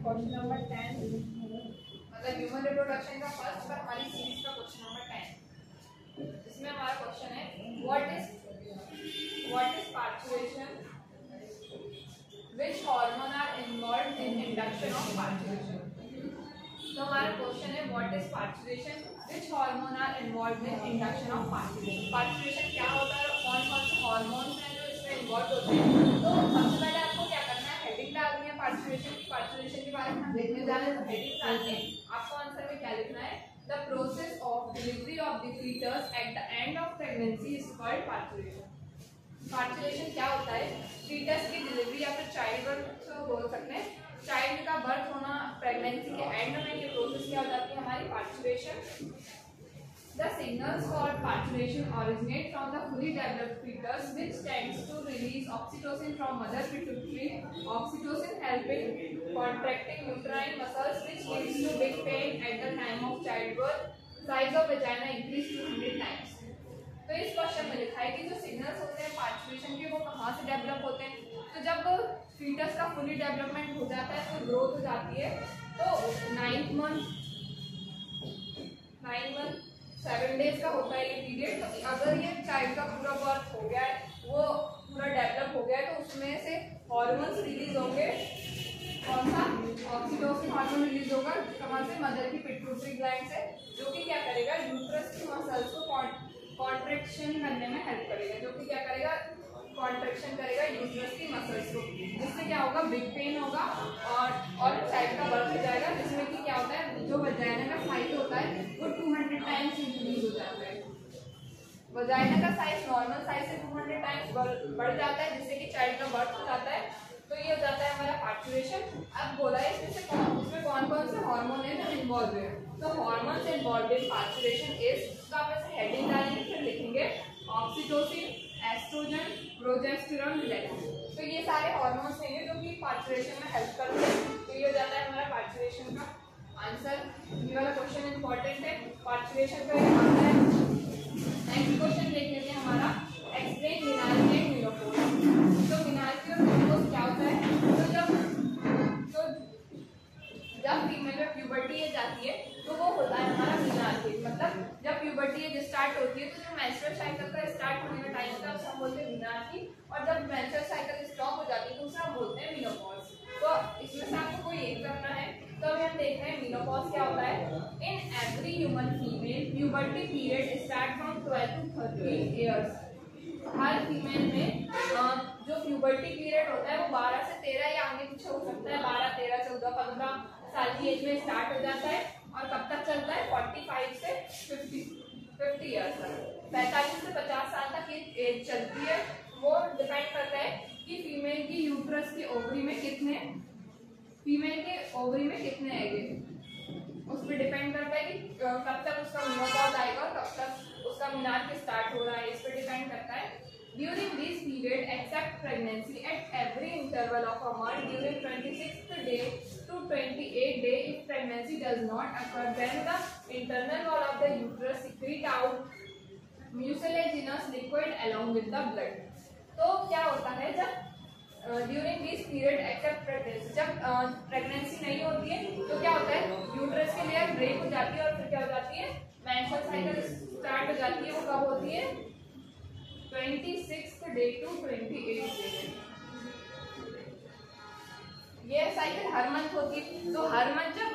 Question number 10 मतलब human reproduction का first पर हमारी सीरीज का क्वेश्चन नंबर 10। इसमें हमारा क्वेश्चन है what is parturition, which hormone are involved in induction of parturition. तो हमारा क्वेश्चन है what is parturition, which hormone are involved in induction of parturition. Parturition क्या होता है और कौन कौन से हार्मोन्स हैं जो इसमें इन्वॉल्व होते हैं। तो सबसे पहले आपको क्या करना है, हेडिंग डालनी है पार्चुरेशन की। पार्चुरेशन के बारे में हम देखने जा रहे हैं, तो हेडिंग डाल के आपको आंसर में क्या लिखना है, the process of delivery of the foetus at the end of pregnancy is called parturition. Parturition क्या होता है, फीटस की डिलीवरी या फिर चाइल्ड बर्थ बोल सकते हैं, चाइल्ड का बर्थ होना प्रेगनेंसी के एंड में, ये प्रोसेस क्या हो जाती है हमारी parturition. The signals for parturition originate from the fully developed fetus, which tends to release oxytocin from mother pituitary. Oxytocin helping contracting uterine muscles, which leads to big pain at the time of childbirth. Size of vagina increase to 100 times. तो इस question में लिखा है कि जो signals होते हैं parturition के वो कहाँ से डेवलप होते हैं। तो जब फीटस का फुली डेवलपमेंट हो जाता है तो ग्रोथ हो जाती है, तो 9 मंथ 7 डेज का होता है ये पीरियड। तो अगर ये चाइल्ड का पूरा बर्थ हो गया है, वो पूरा डेवलप हो गया है, तो उसमें से हॉर्मोन्स रिलीज होंगे। कौन सा, ऑक्सीटोसिन हार्मोन रिलीज होगा कहाँ से, मदर की पिट्यूटरी ग्लैंड से, जो कि क्या करेगा यूट्रस की मसल्स को कॉन्ट्रैक्शन करने में हेल्प करेगा, जो कि क्या करेगा कॉन्ट्रैक्शन करेगा यूट्रस की मसल्स को, जिससे क्या होगा बिग पेन होगा और चाइल्ड का बर्थ हो जाएगा, जिसमें कि क्या होता है जो वजाइना का साइज होता है वो 200 टाइम्स इंक्रीज हो जाता है। वजाइना का साइज नॉर्मल साइज से 200 टाइम्स बढ़ जाता है, जिससे कि चाइल्ड का बर्थ हो जाता है। तो ये हो जाता है हमारा पार्चुरेशन। अब बोला है इसमें कौन कौन से हार्मोन है जो इन्वॉल्व है। तो hormones involve in parturition is, तो आप ऐसे हेडिंग डालेंगे फिर लिखेंगे ऑक्सीटोसिन, एस्ट्रोजन, प्रोजेस्टेरोन, रिलैक्सिन। तो ये सारे हार्मोन्स हैं जो कि पार्चुरेशन में हेल्प करते हैं। तो ये हो जाता है हमारा पार्चुरेशन का आंसर। ये वाला क्वेश्चन इंपॉर्टेंट है, पार्चुरेशन का आता है। नेक्स्ट क्वेश्चन देख लेते हैं हमारा, एक्सप्लेन मेनार्की एंड मेनोपॉज। तो मेनार्की और मेनोपॉज क्या होता है। तो जब फीमेल में प्यूबर्टी एज आती है तो वो होता है हमारा मेनार्की। मतलब जब प्यूबर्टी एज स्टार्ट होती है तो जो मेंस्ट्रुअल साइकिल का स्टार्ट होने का टाइम होता है उसे हम बोलते हैं मेनार्की, और जब मेंस्ट्रुअल साइकिल स्टॉप हो जाती है तो उसे हम बोलते हैं मेनोपॉज। तो इसमें से आपको कोई एक करना है। तो अभी हम देख रहे हैं मेनोपॉज क्या होता है। In every human female puberty period start from 12 to 13 years. Her female में जो प्यूबर्टी पीरियड होता है वो 12 से 13 या आगे पीछे हो सकता है, 12, 13, 14, 15 साल की एज में स्टार्ट हो जाता है और कब तक चलता है 45 से 50 ईयर्स तक। 45 से 50 साल तक ये एज चलती है। वो डिपेंड करता है कि फीमेल की यूट्रस की ओवरी में कितने एग है, उस पर डिपेंड करता है कि कब तक उसका मेनोपॉज आएगा और कब तक उसका मेनार्की स्टार्ट हो रहा है, इस पर डिपेंड करता है। During this period, except pregnancy, at every interval of a month during 26th day to 28th day, if pregnancy does not occur, then the internal wall of the uterus secrete out mucilaginous liquid along with the blood. तो क्या होता है जब during this period except pregnancy, जब pregnancy नहीं होती है तो क्या होता है यूट्रस की लेयर ब्रेक हो जाती है और फिर क्या हो जाती है मेंस्ट्रुअल साइकिल स्टार्ट हो जाती है। वो कब होती है 26th day to 28th day. ये साइकिल हर मंथ होती है। तो हर मंथ जब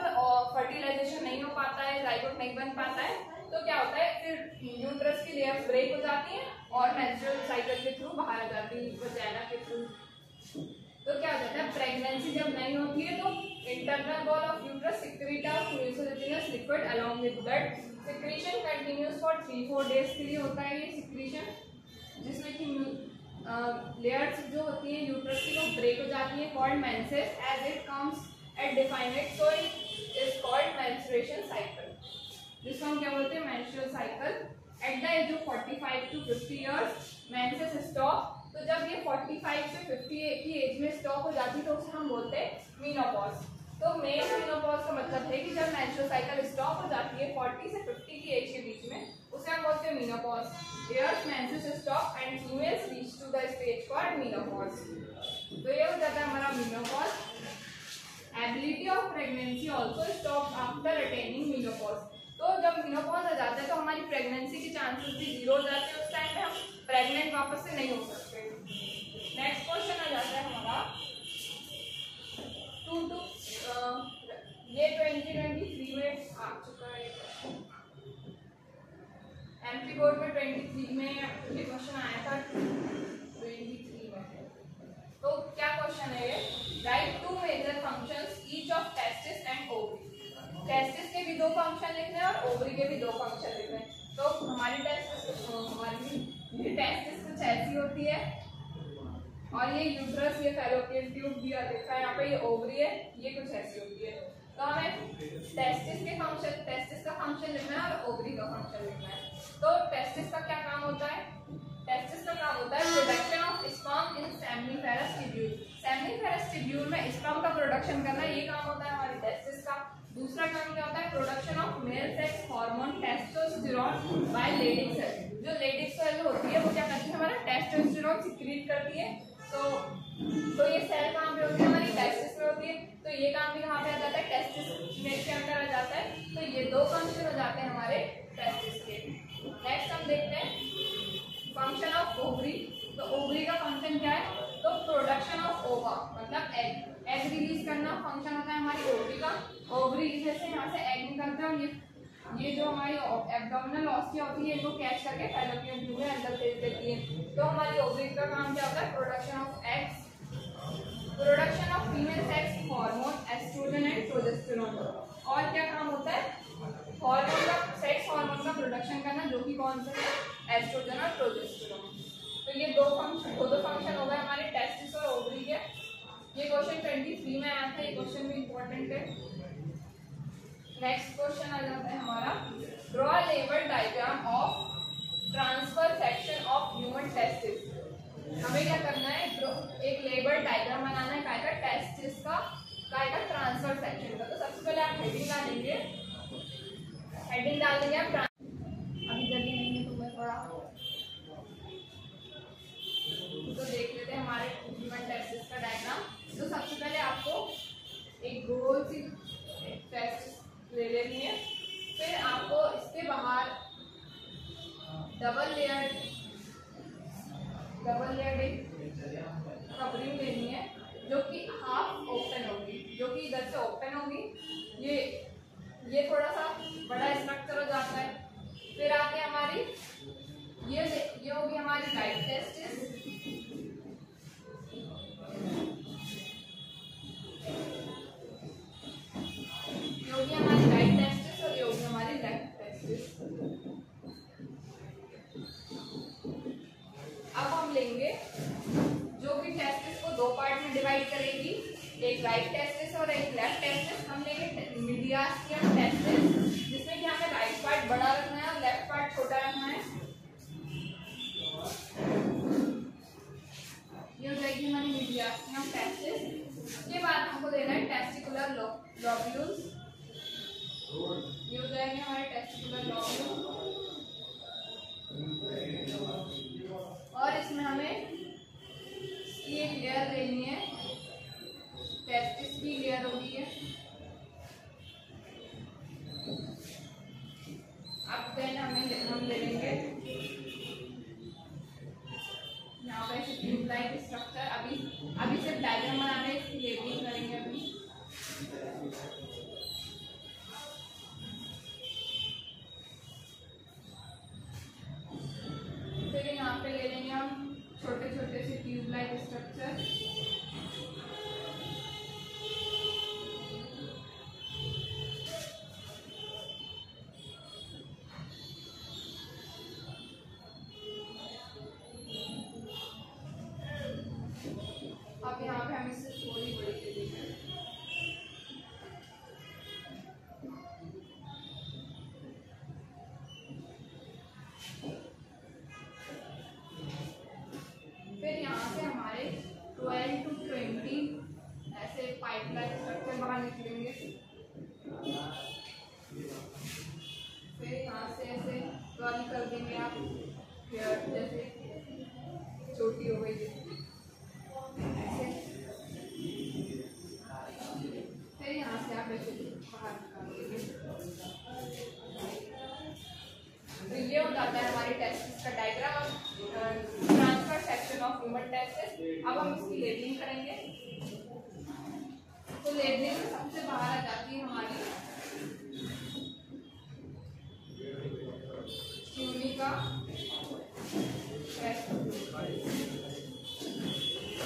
फर्टिलाइजेशन नहीं हो पाता है, जाइगोट नहीं बन पाता है, तो क्या होता है फिर यूट्रस की लेयर ब्रेक हो जाती है और मेंस्ट्रुअल साइकिल के थ्रू बाहर आ जाती है वजाइना के थ्रू। तो क्या हो जाता है प्रेगनेंसी जब नहीं होती है तो internal wall of uterus secrete out mucilaginous liquid along with blood. Secretion continues for 3-4 days के लिए होता है ये सिक्रीशन, जिसमें कि लेयर्स जो होती है यूट्रस की वो ब्रेक हो जाती है, called menses as it comes at definite, so it is called menstruation cycle, जिसको हम क्या बोलते हैं menstrual cycle. At the age of 45 to 50 years menses stop. तो जब ये 45 से 50 की एज में स्टॉप हो जाती है तो उसे हम बोलते हैं मेनोपॉज। तो मेल मेनोपॉज का मतलब है कि जब मेंस्ट्रुअल साइकिल स्टॉप हो जाती है 40 से 50 की एज के बीच में, उसे हम बोलते हैं menopause. Here menses stop and females reach to the stage called menopause. तो ये हो जाता है हमारा menopause. Ability of pregnancy also stop after attaining menopause. तो जब मेनोपॉज आ जाता है तो हमारी प्रेगनेंसी के चांसेस भी जीरो हो जाते हैं, उस टाइम पे हम प्रेग्नेंट वापस से नहीं हो सकते। नेक्स्ट क्वेश्चन आ जाता है हमारा ये 2023 में आ चुका है। एमपी बोर्ड में 23 में ये क्वेश्चन आया था 23 में। तो क्या क्वेश्चन है ये, write two major functions each of testis and ovary. Testis के भी दो फंक्शन लिखने हैं और ओवरी के भी दो फंक्शन लिखने हैं। तो हमारी टेस्टिस कुछ ऐसी होती है और ये यूट्रस, ये फैलोपियन ट्यूब दिया देखा है यहाँ पे, ये ओवरी है, ये कुछ ऐसी होती है। तो हमें टेस्टिस का फंक्शन लिखना है और ओवरी का फंक्शन लिखना है। तो टेस्टिस का क्या काम होता है, टेस्टिस का काम होता है production of sperm in seminiferous tubule. Seminiferous tubule में स्पर्म का प्रोडक्शन करना, ये काम होता है हमारी टेस्टिस का। दूसरा काम क्या होता है, production of male sex hormone testosterone by Leydig cell. जो लेडिंग सेल होती है वो क्या करती है, हमारा टेस्टोस्टेरोन सिक्रीट करती है। तो ये सेल कहाँ पे होती है, हमारी टेस्टिस में होती है। तो ये काम भी कहाँ पे आ जाता है, टेस्टिस के अंदर आ जाता है। तो ये दो फंक्शन हो जाते हैं हमारे टेस्टिस के। नेक्स्ट हम देखते हैं फंक्शन ऑफ ओवरी। तो ओवरी का फंक्शन क्या है, तो प्रोडक्शन ऑफ ओवा मतलब एग रिलीज करना फंक्शन होता है हमारी ओवरी का। ओवरी जैसे यहाँ से एग निकलता है और ये जो हमारी एब्डोमिनल ऑस्टिया होती है इनको कैच करके फैलोपियन ट्यूब में अंदर भेज देती है। तो हमारी ओवरी का काम क्या होता है, production of eggs, production of female sex hormone oestrogen and progesterone. और क्या काम होता है, हार्मोन का, सेक्स हार्मोन का प्रोडक्शन करना, जो कि कौन सा है, एस्ट्रोजन और प्रोजेस्टेरोन। तो ये दो फंक्शन हो गए हमारे टेस्टिस और ओवरी के। ये क्वेश्चन 23 में आया था, ये क्वेश्चन भी इंपॉर्टेंट है। नेक्स्ट क्वेश्चन आ जाता है हमारा, draw level diagram of transfer section of human testis. हमें क्या करना है, एक लेवल डायग्राम बनाना है का टेस्टिस का ट्रांसफर सेक्शन का। तो सबसे पहले आप हेडिंग डालेंगे, हेडिंग डाल देंगे आप। अभी जल्दी नहीं है तो मैं थोड़ा तो देख लेते हैं हमारे ह्यूमन टेस्टिस का डायग्राम। तो सबसे पहले आपको एक गोल सी टेस्टिस ले लेनी है, फिर आपको इसके बाहर डबल लेयर्ड कवरिंग लेनी है जो कि हाफ ओपन होगी, जो कि इधर से ओपन होगी। ये थोड़ा सा बड़ा स्ट्रक्चर हो जाता है। फिर आगे हमारी ये होगी हमारी राइट टेस्टिस, ये होगी हमारी राइट टेस्टिस और ये होगी हमारी लेफ्ट टेस्टिस। अब हम लेंगे जो भी टेस्टिस को दो पार्ट में डिवाइड करेगी, एक राइट टेस्टिस और एक लेफ्ट टेस्टिस। हम लेंगे मीडियास्टियम टेस्टिस, जिसमें कि हमें राइट पार्ट बड़ा रखना है और लेफ्ट पार्ट छोटा रखना है। ये हो जाएगी हमारी मीडियास्टियम टेस्टिस। उसके बाद हमको देना है टेस्टिकुलर लोब्यूल्स, ये हो जाएंगे हमारे टेस्टिकुलर लोब्यूल। और इसमें हमें ये लेयर लेनी है, टेस्टिस की लेयर होगी है। अब देन हम ले लेंगे यहाँ पे ट्यूब लाइक स्ट्रक्चर। अभी सिर्फ डायग्राम बनाना है, इसकी लेबलिंग करेंगे अभी। फिर यहाँ पे ले लेंगे हम छोटे छोटे से ट्यूब लाइक स्ट्रक्चर। अब यहाँ पे हम इससे थोड़ी बड़ी ले लेंगे। फिर यहाँ से हमारे 12 to 20 ऐसे पाइपलाइन स्ट्रक्चर बाहर निकलेंगे। फिर यहाँ से ऐसे 12 कर देंगे आप, जैसे छोटी हो गई ऐसे। फिर यहाँ से तो ये हो जाता है हमारे टेस्टिस का diagram transfer section of human testis. अब हम इसकी लेबलिंग करेंगे। तो लेबलिंग में सबसे बाहर आ जाती है हमारी ट्यूनिका,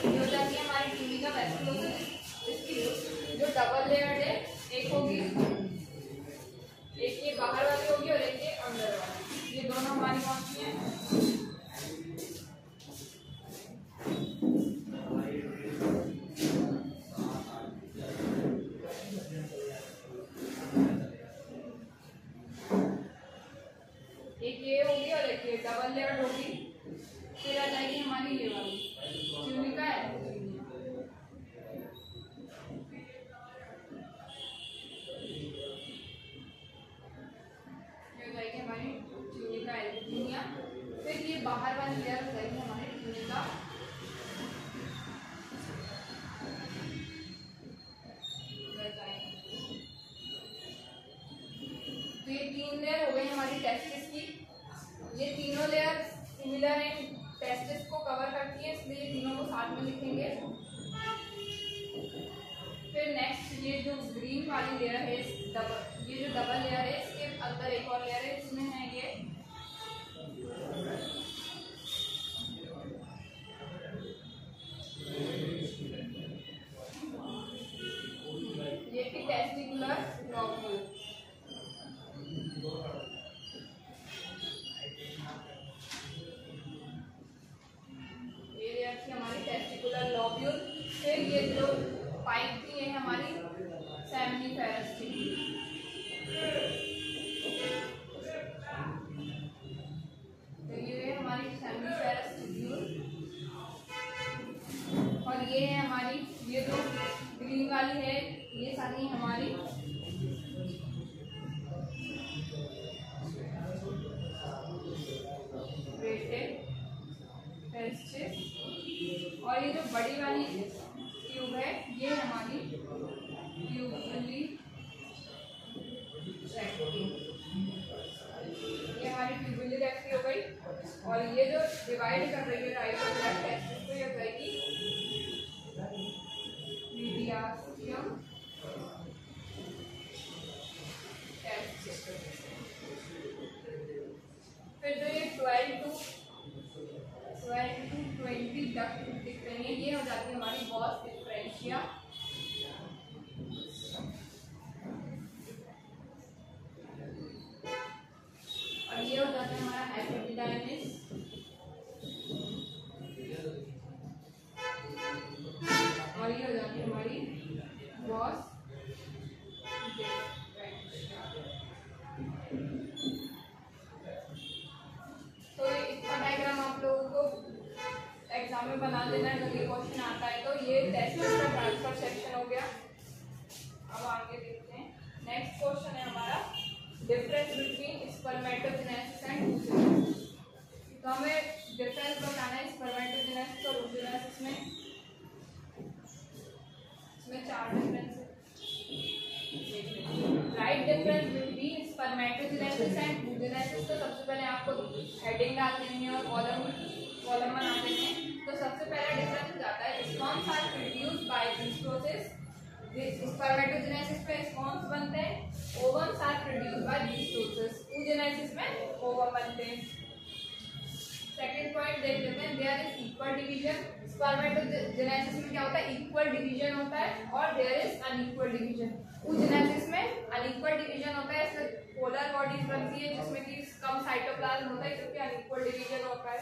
ये हो जाती है हमारी ट्यूनिका वेस्कुलोसिस। इसकी जो डबल लेयर्ड है, एक होगी, एक ये बाहर वाली होगी और एक ये अंदर वाली, ये दोनों हमारी कौन सी हैं? एक ये होगी और एक ये डबल लेयर्ड होगी। फिर आ जाएगी हमारी ये वाली ट्यूनिका एल्बुजिनिया। ये हो जाएगी हमारी ट्यूनिका एल्बुजिनिया। फिर ये बाहर वाली लेयर हो जाएगी हमारी ट्यूनिका तो ये तीन लेयर हो गई हमारी टेस्टिस की। ये तीनों लेयर सिमिलर एंड टेस्टिस को कवर करती है, इसलिए तीनों को साथ में लिखेंगे। फिर नेक्स्ट ये जो ग्रीन वाली लेयर है, ये जो डबल लेयर है, इसके अंदर एक और लेयर है, इसमें है ये टेस्टिकुलर लॉब्यूल। ये लेयर थी हमारी टेस्टिकुलर लॉब्यूल। फिर ये जो पाइप थी ये हमारी सेमिनिफेरस थी। तो ये है हमारी सेमिनिफेरस ट्यूब्यूल और ये है हमारी, ये जो ग्रीन वाली है ये सारी हमारी और ये जो बड़ी वाली ट्यूब है ये हमारी ट्यूबुली रेक्टी, ये हमारी ट्यूबुली रेक्टी हो गई। और ये जो डिवाइड कर रही है राइट और लेफ्ट टेस्टिस को, ये हो जाएगी मीडियास्टियम टेस्टिस। फिर जो ये 12 to 20 डक्ट दिख रही है, ये हो जाती है हमारी बॉस डिफरेंशिया। और ये हो जाता है हमारा एपिडिडाइमिस। और ये हो जाती है हमारी बॉस तो इसका डायग्राम आप लोगों को एग्जाम में बना देना है, जब ये क्वेश्चन आता है। तो ये टेस्टिस का ट्रांसफर सेक्शन हो गया। अब आगे देखते हैं। नेक्स्ट क्वेश्चन है हमारा difference between spermatogenesis and oogenesis। तो हमें डिफरेंस बताना है स्पर्मेटोजेनेसिस और oogenesis में। इसमें 4 डिफरेंस है। Right difference between spermatogenesis and oogenesis। तो सबसे पहले आपको हेडिंग डाल देंगे और कॉलम बना देंगे। तो सबसे पहला डिफरेंस हो जाता है sperms are produced by this process. Spermatogenesis में स्पर्म्स बनते हैं, ovums are produced by this process. oogenesis में ओवम बनते हैं। सेकंड पॉइंट देख लेते हैं, there is equal division. Spermatogenesis में क्या होता है? इक्वल डिवीजन होता है और there is unequal division. oogenesis में अनइक्वल डिवीजन होता है, इसमें पोलर बॉडीज बनती है जिसमें कि कम साइटोप्लाज्म होता है, जबकि अनइक्वल डिवीजन होता है।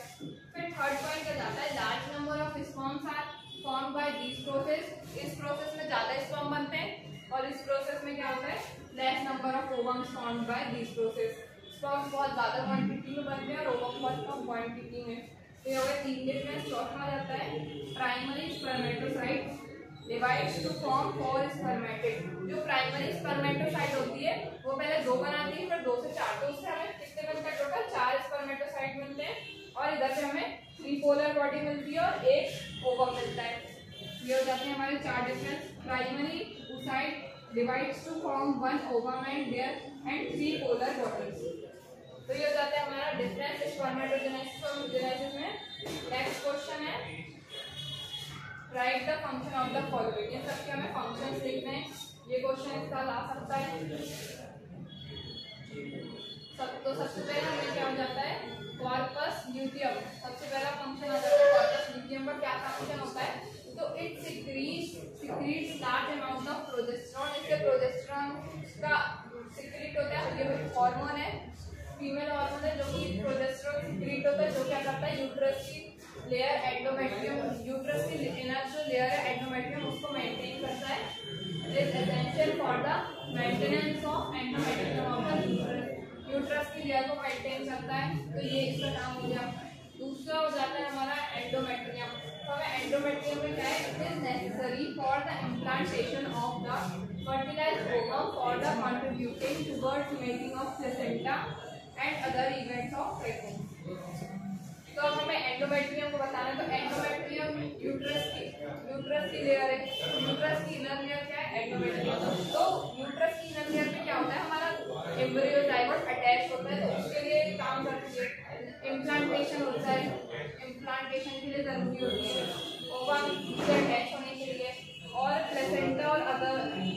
फिर थर्ड पॉइंट क्या जाता है, large number of sperms are formed by this process. इस प्रोसेस में ज्यादा स्पर्म बनते हैं और इस प्रोसेस में क्या होता है, less number of ovums formed by this process. Sperm बहुत ज्यादा क्वांटिटी में बनते हैं और ओवम बहुत कम क्वांटिटी में। तो ये हो गए 3 डिफरेंस। चौथा जाता है primary spermatocyte divides to form 4 spermatid. जो प्राइमरी स्पर्मेटोसाइट होती है वो पहले 2 बनाती है, फिर 2 से 4। तो उससे हमें कितने बनते हैं? टोटल 4 स्पर्मेटोसाइट मिलते हैं और इधर से हमें 3 पोलर बॉडी मिलती है और 1 ओवम मिलता है। ये हो जाते हैं हमारे 4 difference. Primary oocyte divides to form one ovum and there and 3 polar bodies. तो ये हो जाता है हमारा डिफरेंस स्पर्मेटोजेनेसिस और oogenesis में. नेक्स्ट क्वेश्चन है right the function of the following. ये सबके हमें फंक्शंस लिखने हैं. ये क्वेश्चन इसका ला सकता है. सबसे पहला हमें क्या हो जाता है कॉर्पस ल्यूटियम. सबसे पहला फंक्शन आ जाता है कॉर्पस ल्यूटियम का. क्या फंक्शन होता है तो it secretes large amount of progesterone. इससे प्रोजेस्टेरॉन का सिक्रीट होता है. ये हार्मोन है, फीमेल हार्मोन है जो कि प्रोजेस्टेरॉन सिक्रीट होता है, जो क्या करता है यूट्रस की लेयर एंडोमेट्रियम, यूट्रस की इनर जो लेयर है एंडोमेट्रियम उसको मेंटेन करता है. It is essential for the maintenance of endometrium of the uterus. Uterus की लेयर को मेंटेन करता है. तो ये इसका नाम हो गया. दूसरा हो जाता है हमारा एंडोमेट्रियम. तो हमें एंडोमेट्रियम में क्या है it is necessary for the implantation of the fertilized ovum for the contributing towards making of placenta and other events of pregnancy. तो अब हमें एंडोमेट्रियम को बताना है. तो एंडोमेट्रियम यूट्रस की लेयर है. यूट्रस की इनर लेयर क्या है एंडोमेट्रियम. तो यूट्रस की इनर लेयर में क्या होता है हमारा एम्ब्रियो जाइगोट अटैच होता है. तो उसके लिए काम करती है. इम्प्लांटेशन होता है. इम्प्लांटेशन के लिए जरूरी होती है ओवम से अटैच होने के लिए और प्लेसेंटा और अदर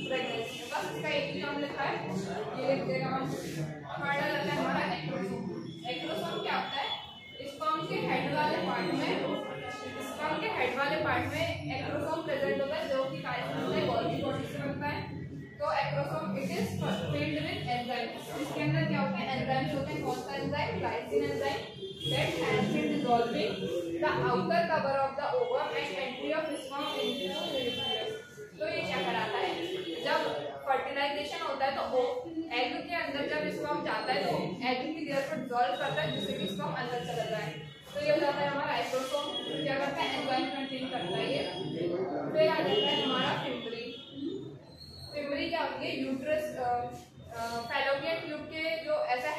प्रेगनेंसी. बस इसका एक ही नाम लिखा है. ये लिख देगा हम. थर्ड आता है हमारा एक्रोसोम. एक्रोसोम क्या होता है स्पर्म के हेड वाले पार्ट में एक्रोसोम प्रेजेंट होता है जो कि कार्य करता है गोल्गी बॉडी से बनता है. तो acrosome it is filled with enzyme. इसके अंदर क्या होता है एंजाइम्स होते हैं. कौन सा enzyme lysine enzyme that has been dissolving the outer cover of the ovum and entry of sperm into the nucleus. तो ये क्या कराता है जब फर्टिलाइजेशन होता है तो एग के अंदर जब स्पर्म जाता है तो एग की लेयर को डिसॉल्व करता है जिससे कि स्पर्म अंदर चला जाए. तो ये हो जाता है हमारा एक्रोसोम. क्या करता है एंजाइम कंटेन करता है ये. फिर आ जाता है हमारा फिम्बरी. फिम्बरी क्या होती है यूट्रस फैलोपियन ट्यूब के जो ऐसा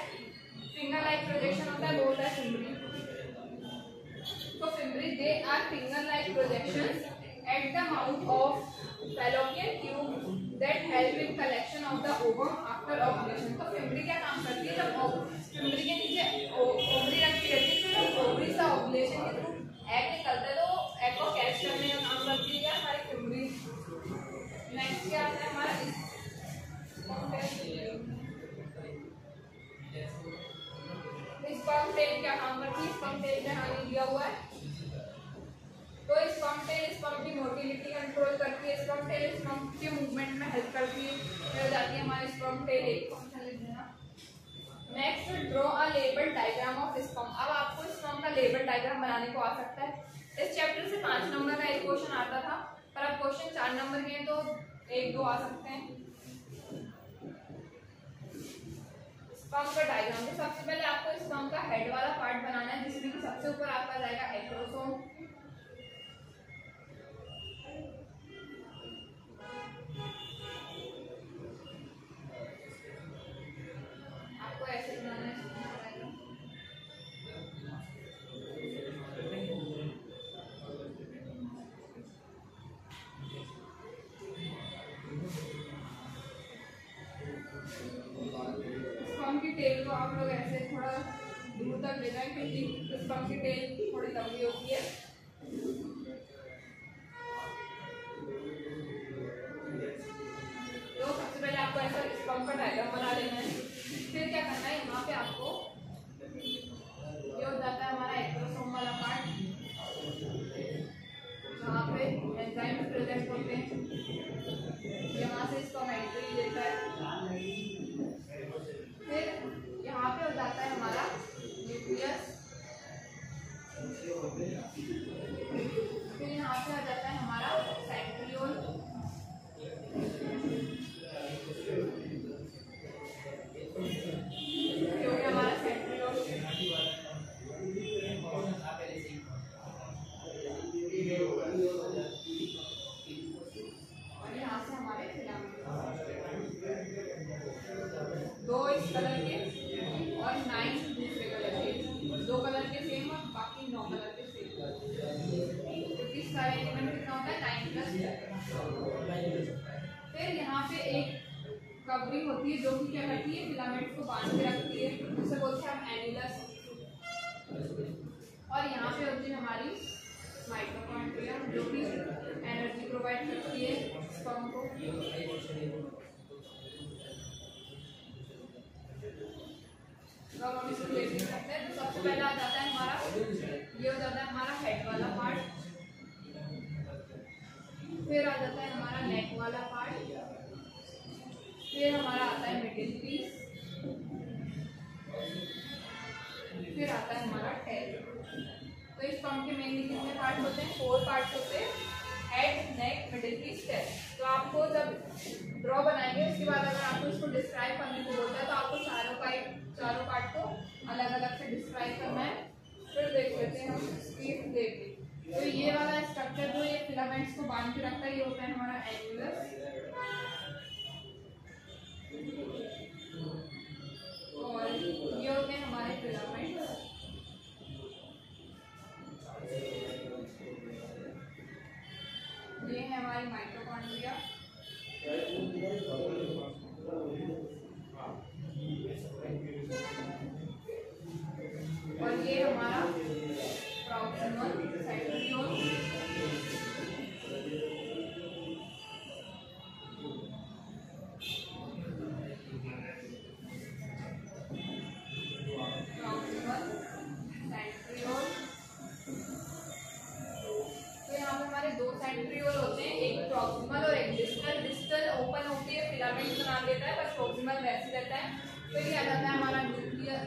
फिंगर लाइक प्रोजेक्शन होता है वो होता है फिम्बरी. तो fimbriae they are finger like projections at the mouth of fallopian tube that help in collection of the ovum after ovulation. तो फिम्बरी क्या काम करती है जब फिम्बरी के नीचे ओवरी रखी रहती है तो जब ओवरी से ओवुलेशन के थ्रू एग निकलता है तो एग को कैच करने का काम करती है हमारी फिम्बरी. नेक्स्ट क्या आता है हमारा स्पर्म टेल. क्या काम करती है स्पर्म टेल में हानि दिया हुआ है. तो स्पर्म टेल स्पर्म की मोटिलिटी कंट्रोल करती है. स्पर्म टेल स्पर्म के मूवमेंट में हेल्प करती है. हो जाती है हमारी स्पर्म टेल. एक फंक्शन लिख देना. Next draw a label diagram of sperm. अब आपको स्पर्म का लेबल डायग्राम बनाने को आ सकता है. इस चैप्टर से 5 नंबर का एक क्वेश्चन आता था पर अब क्वेश्चन 4 नंबर के हैं तो 1-2 आ सकते हैं. स्पर्म का डायग्राम. तो सबसे पहले आपको स्पर्म का हेड वाला पार्ट बनाना है जिसमें कि सबसे ऊपर आपका जाएगा एक्रोसोम. आपको ऐसे बनाना है. स्पर्म की टेल को आप लोग ऐसे थोड़ा दूर तक ले जाएं क्योंकि स्पर्म की टेल थोड़ी लंबी होती है. तो सबसे पहले आपको ऐसा स्पर्म का डायग्राम बना लेना है. फिर क्या करना है यहाँ पे आपको ये हो जाता है हमारा एक्रोसोम वाला पार्ट जहाँ पे एंजाइम्स प्रेजेंट होते हैं. यहाँ से इसका एंट्री लेता है. फिर यहाँ पे हो जाता है हमारा न्यूक्लियस. फिर यहाँ पे आ जाता है हमारा सेंट्रियोल. जो कि हमारा कवरिंग होती है जो कि क्या करती है, फिलामेंट को बांध के रखती है, उसे बोलते हैं हम एन्युलस। और यहाँ पे होती है हमारी माइटोकॉन्ड्रिया जो कि एनर्जी प्रोवाइड करती है स्पर्म को। अब हम इसको देख सकते हैं। तो सबसे पहले आ जाता है हमारा, ये हो जाता है हमारा हेड वाला पार्ट, फिर आ जाता है हमारा नेक वाला पार्ट, फिर हमारा आता है मिडिल पीस, फिर आता है हमारा टेल। तो इस फॉर्म के मेनली कितने पार्ट होते हैं, 4 पार्ट होते हैं, हेड, नेक, मिडिल पीस, टेल। तो आपको जब ड्रॉ बनाएंगे उसके बाद अगर आपको इसको डिस्क्राइब करने को बोलता है तो आपको चारों पार्ट को अलग अलग से डिस्क्राइब करना है। फिर देख लेते हैं हम स्पीड देख। तो ये वाला स्ट्रक्चर जो ये फिलामेंट्स को बांध के रखता है ये होता है हमारा एन्युलस, और ये होते हैं हमारे फिलामेंट्स। ये है हमारी माइटोकॉन्ड्रिया, और ये हमारा प्रॉक्सिमल सेंट्रियोल, सेंट्रियोल होते हैं, एक प्रॉक्सिमल और एक डिस्टल। डिस्टल ओपन होती है, फिलामेंट बना देता है, पर प्रॉक्सिमल वैसे रहता है। फिर ये आ जाता है हमारा न्यूक्लियस,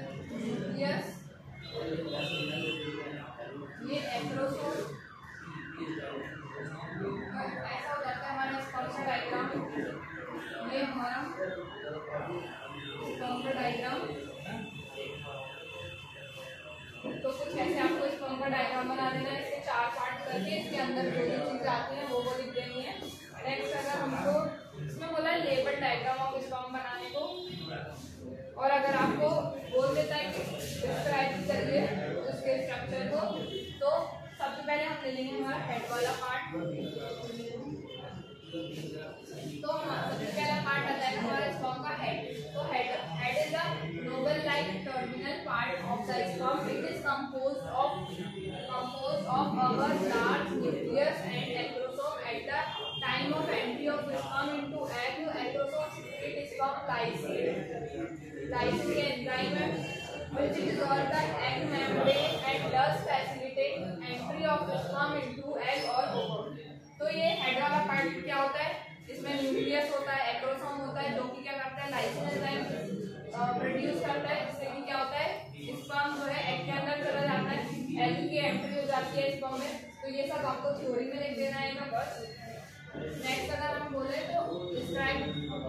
ये एक्रोसोम, ऐसा हो जाता है हमारा स्पर्म का डायग्राम। ये हमारा स्पर्म का डायग्राम। तो कुछ ऐसे आपको स्पर्म का डायग्राम बना देना है, इसके 4 पार्ट करके इसके अंदर जो जो चीज़ आती है वो लिख देनी है। नेक्स्ट अगर हमको इसमें बोला है लेबल डायग्राम ऑफ स्पर्म बनाने को, और अगर आपको बोल देता है कि डिस्क्राइब करिए उसके स्ट्रक्चर को, तो सबसे पहले हम ले लेंगे हमारा हेड वाला पार्ट। तो सबसे पहला पार्ट आता है हमारा स्पर्म का हेड। तो head is a Nobel like terminal part of the sperm. It is composed of our large nucleus and acrosome. At the time of entry of sperm into egg, acrosome secrete sperm lysine enzyme which dissolve the egg membrane and thus facilitate entry of sperm into egg or ovum. तो ये head वाला part क्या होता है, इसमें nucleus होता है, acrosome होता है जो कि क्या करता है, लाइसिन एंजाइम प्रोड्यूस करता है, जिससे कि क्या होता है, स्पर्म जो है एग के अंदर चला जाता है, एग की एंट्री हो जाती है स्पर्म में। तो ये सब आपको थ्योरी में लिख देना है बस। नेक्स्ट अगर हम बोले तो डिस्क्राइब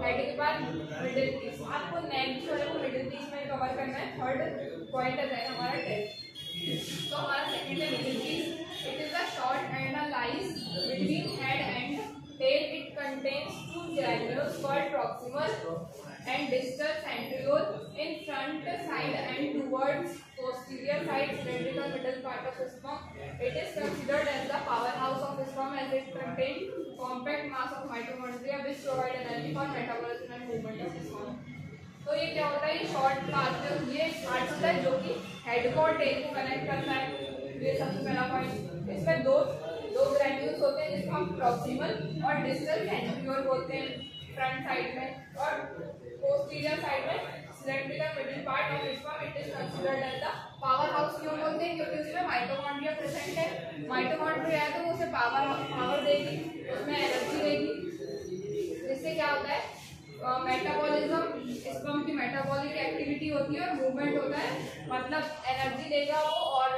हेड के बाद मिडिल पीस। आपको नेक जो है वो मिडिल पीस में कवर करना है। थर्ड पॉइंट है हमारा टेल। तो हमारा सेकंड है middle piece. It is a short and a lies between head and tail. It contains 2 granules called proximal and distal centriole in front side and towards posterior side cylindrical middle part of sperm. It is considered as the powerhouse of sperm as it contains compact mass of mitochondria which provide energy for metabolism and movement of sperm. तो ये क्या होता है, ये short part में ये part होता है जो कि हेड को और टेल को कनेक्ट करता है। ये सबसे पहला पॉइंट। इसमें दो ग्रैन्यूल्स होते हैं जिसको हम प्रॉक्सिमल और डिस्टल सेंट्रियोल बोलते हैं फ्रंट साइड में, और पोस्टीरियर साइड में cylindrical middle part of sperm. It is considered as the power house. क्यों बोलते हैं, क्योंकि उसमें माइटोकॉन्ड्रिया प्रेजेंट है। माइटोकॉन्ड्रिया है तो वो उसे पावर देगी, उसमें एनर्जी देगी, जिससे क्या होता है, मेटाबॉलिज्म, स्पर्म की मेटाबॉलिक एक्टिविटी होती है और मूवमेंट होता है, मतलब एनर्जी देगा वो। और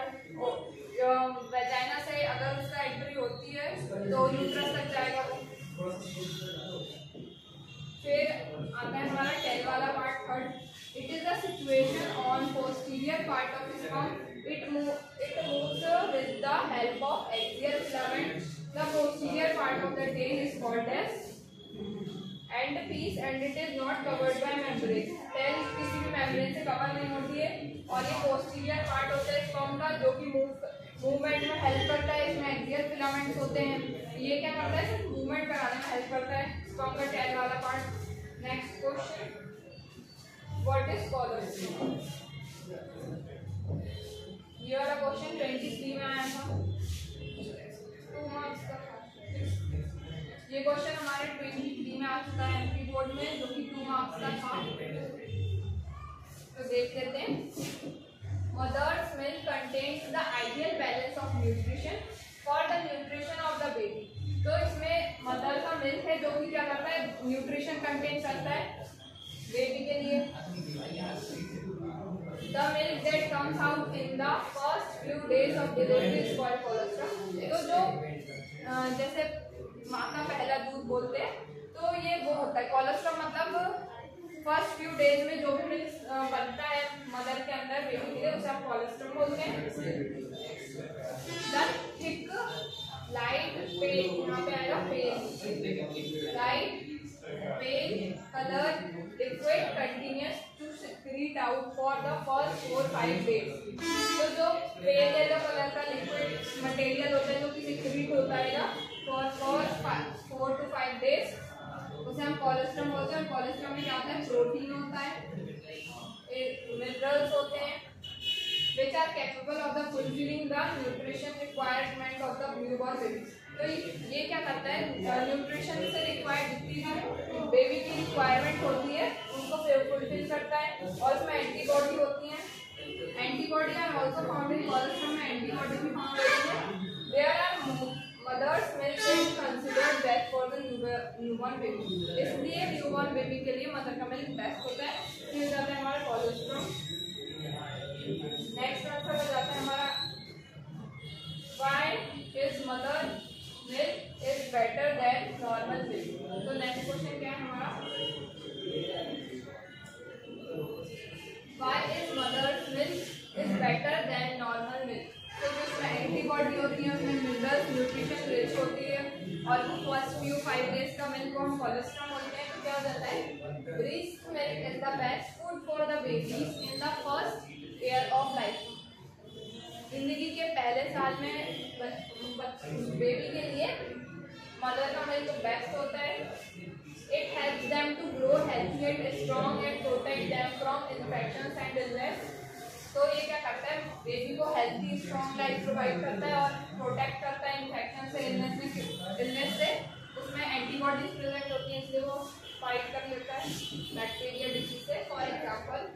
वेजाइना से अगर उसका एंट्री होती है तो यूट्रस तक जाएगा वो। फिर आता है हमारा टेल वाला part third. It is the situation on posterior part of sperm. It moves with the help of axial filament. The posterior part of the tail is called as end piece and it is not covered by membrane. Tail किसी भी membrane से cover नहीं होती है और ये posterior part होता है स्पर्म का जो कि मूवमेंट में हेल्प करता है. इसमें एक्सियल फिलामेंट्स होते हैं. ये क्या करता है, सिर्फ मूवमेंट कराने में हेल्प करता है स्पर्म का टेल वाला पार्ट. Next question. कोलेस्ट्रॉल। ये वाला क्वेश्चन 23 में आया था, 2 मार्क्स का था। ये क्वेश्चन हमारे 23 में आ चुका है एमपी बोर्ड में, जो कि 2 मार्क्स का था। तो देख लेते हैं। Mother's milk contains the ideal balance of nutrition for the nutrition of the baby. तो इसमें मदर का मिल्क है जो कि क्या करता है, न्यूट्रिशन कंटेन करता है बेबी के लिए। The milk that comes out in the first few days of delivery is called cholesterol. तो जो जैसे माँ का पहला दूध बोलते हैं, तो ये वो होता है कोलेस्ट्रॉल, मतलब फर्स्ट फ्यू डेज में जो भी मिल्क बनता है मदर के अंदर बेबी के लिए, उसे आप कोलेस्ट्रॉल बोलते हैं। द थिक लाइट पेल, यहाँ पे आएगा pale, light pale colour liquid continues to secrete out for the first 4-5 days। तो जो पेल येलो कलर का लिक्विड मटेरियल होता है जो कि सिक्रीट होता है फॉर 4 to 5 days, उसे हम कोलेस्ट्रॉल बोलते हैं। कोलेस्ट्रॉल में क्या होता है, प्रोटीन होता है, मिनरल्स होते हैं, which are capable of the fulfilling the nutrition requirement of the newborn baby। तो ये क्या करता है, न्यूट्रिशन से रिक्वायर्ड जितनी भी बेबी की रिक्वायरमेंट होती है उनको फुलफिल करता है। और उसमें एंटीबॉडी होती है, antibody are also found in cholesterol में एंटीबॉडी भी फाउंड होती है। There are mother's milk is considered best for the newborn baby, इसलिए न्यूबॉर्न बेबी के लिए मदर का मिल्क बेस्ट होता है। फिर जाता है हमारा कोलेस्ट्रॉल। नेक्स्ट आंसर हो जाता है हमारा why is mother milk is better than normal milk. तो नेक्स्ट क्वेश्चन क्या है हमारा, why is mother's milk is better than normal milk. तो जिसमें एंटीबॉडी होती है, उसमें मिनरल्स न्यूट्रिशन रिच होती है, और वो फर्स्ट फ्यू 5 डेज का मिल्क को हम कोलेस्ट्रॉल बोलते हैं। तो क्या हो जाता है, breast milk is the best food for the babies in the first year of life. जिंदगी के पहले साल में बेबी के लिए मदर का मिल्क बेस्ट होता है। It helps them to grow healthy and strong and protect them from infections and illness. तो ये क्या करता है, बेबी को हेल्थी स्ट्रॉन्ग लाइफ प्रोवाइड करता है और प्रोटेक्ट करता है इन्फेक्शन से, इलनेस से। उसमें एंटीबॉडीज प्रेजेंट होती हैं, इसलिए वो फाइट कर लेता है बैक्टीरिया डिसीज से। For example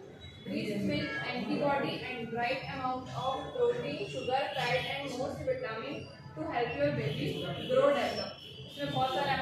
breast milk, antibody and right amount of protein, sugar, fat and most vitamin to help your baby grow develop। इसमें बहुत सारे